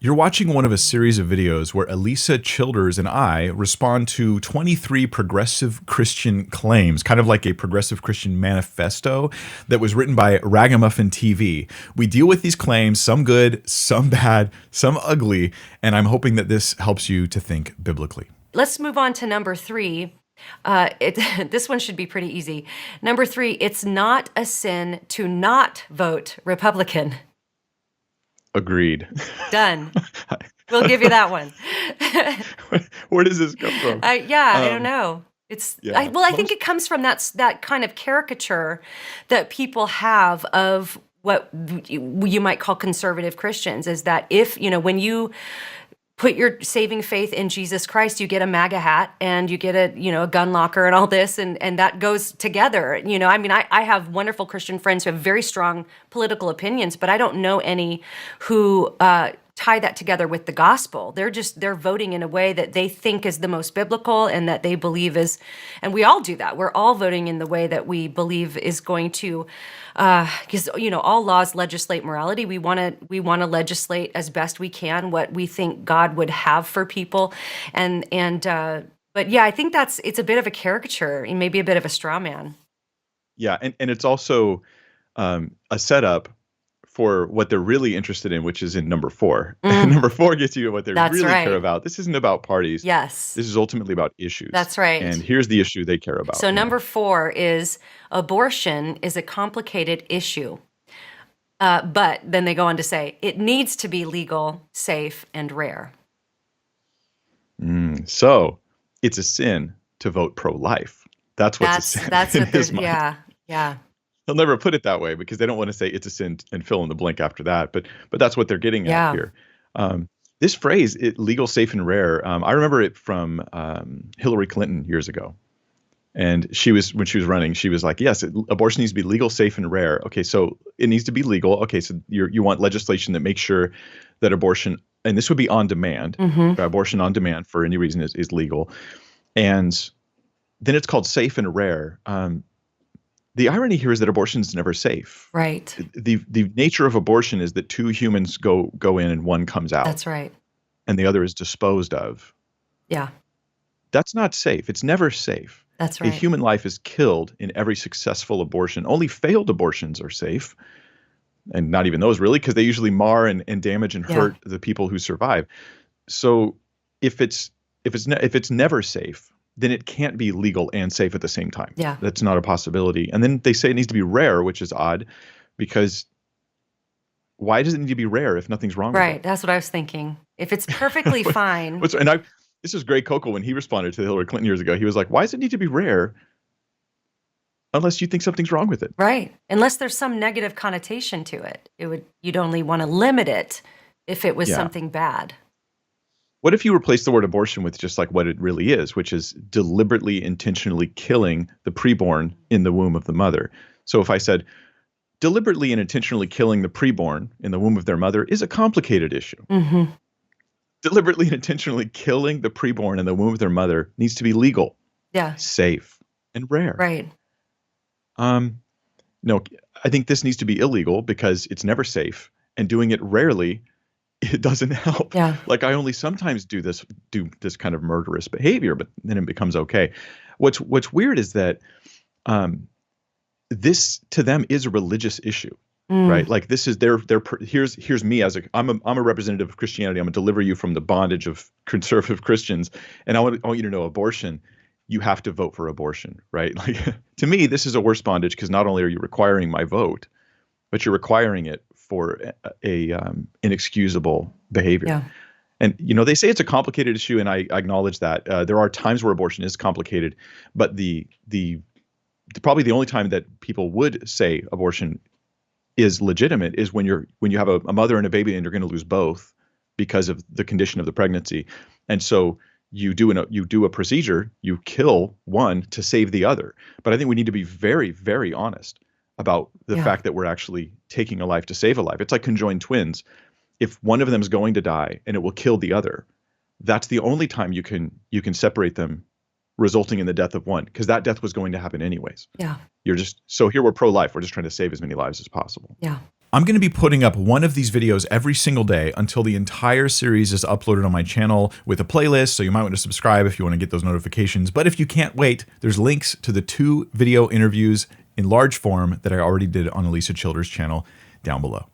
You're watching one of a series of videos where Alisa Childers and I respond to 23 progressive Christian claims, kind of like a progressive Christian manifesto that was written by Ragamuffin TV. We deal with these claims, some good, some bad, some ugly, and I'm hoping that this helps you to think biblically. Let's move on to number 3. This one should be pretty easy. Number 3, it's not a sin to not vote Republican. Agreed. Done. We'll give you that one. Where does this come from? I don't know. I think it comes from that kind of caricature that people have of what you might call conservative Christians, is that if, when you put your saving faith in Jesus Christ, you get a MAGA hat and you get a gun locker and all this, and that goes together. I have wonderful Christian friends who have very strong political opinions, but I don't know any who tie that together with the gospel. They're voting in a way that they think is the most biblical and that they believe is, and we all do that. We're all voting in the way that we believe is going to, because all laws legislate morality. We want to legislate as best we can what we think God would have for people, but yeah, I think it's a bit of a caricature and maybe a bit of a straw man. Yeah, and it's also a setup for what they're really interested in, which is in number 4. And number 4 gets you to what they really care about. This isn't about parties. Yes. This is ultimately about issues. That's right. And here's the issue they care about. So number 4 is abortion is a complicated issue. But then they go on to say it needs to be legal, safe, and rare. So it's a sin to vote pro-life. That's what's a sin. That's in what his mind. Yeah. They'll never put it that way because they don't want to say it's a sin and fill in the blank after that. But that's what they're getting at here. This phrase, legal, safe, and rare, I remember it from Hillary Clinton years ago. And when she was running, she was like, yes, abortion needs to be legal, safe, and rare. Okay, so it needs to be legal. Okay, so you want legislation that makes sure that abortion, and this would be on demand, abortion on demand for any reason is legal. And then it's called safe and rare. The irony here is that abortion is never safe. Right. The nature of abortion is that 2 humans go in and one comes out. That's right. And the other is disposed of. Yeah. That's not safe. It's never safe. That's right. A human life is killed in every successful abortion. Only failed abortions are safe. And not even those really, because they usually mar and damage and hurt the people who survive. So if it's never safe, then it can't be legal and safe at the same time. Yeah. That's not a possibility. And then they say it needs to be rare, which is odd because why does it need to be rare if nothing's wrong with it? Right. That's what I was thinking. If it's perfectly fine. This is Greg Kokel when he responded to Hillary Clinton years ago. He was like, why does it need to be rare unless you think something's wrong with it? Right. Unless there's some negative connotation to it. You'd only want to limit it if it was something bad. What if you replace the word abortion with just like what it really is, which is deliberately, intentionally killing the preborn in the womb of the mother? So if I said deliberately and intentionally killing the preborn in the womb of their mother is a complicated issue. Deliberately and intentionally killing the preborn in the womb of their mother needs to be legal, safe, and rare. Right. No, I think this needs to be illegal because it's never safe, and doing it rarely, it doesn't help. Yeah. Like I only sometimes do this kind of murderous behavior, but then it becomes okay. What's weird is that this to them is a religious issue, right? Like this is here's me as I'm a representative of Christianity. I'm gonna deliver you from the bondage of conservative Christians, and I want you to know abortion. You have to vote for abortion, right? Like to me, this is a worse bondage because not only are you requiring my vote, but you're requiring it for a inexcusable behavior. Yeah. And, they say it's a complicated issue, and I acknowledge that. There are times where abortion is complicated, but probably the only time that people would say abortion is legitimate is when you have a mother and a baby and you're going to lose both because of the condition of the pregnancy. And so you do a procedure, you kill one to save the other. But I think we need to be very, very honest about the fact that we're actually taking a life to save a life. It's like conjoined twins. If one of them is going to die and it will kill the other, that's the only time you can separate them, resulting in the death of one, because that death was going to happen anyways. Yeah. So here we're pro-life. We're just trying to save as many lives as possible. Yeah. I'm going to be putting up one of these videos every single day until the entire series is uploaded on my channel with a playlist, so you might want to subscribe if you want to get those notifications. But if you can't wait, there's links to the 2 video interviews in large form that I already did on Alisa Childers' channel down below.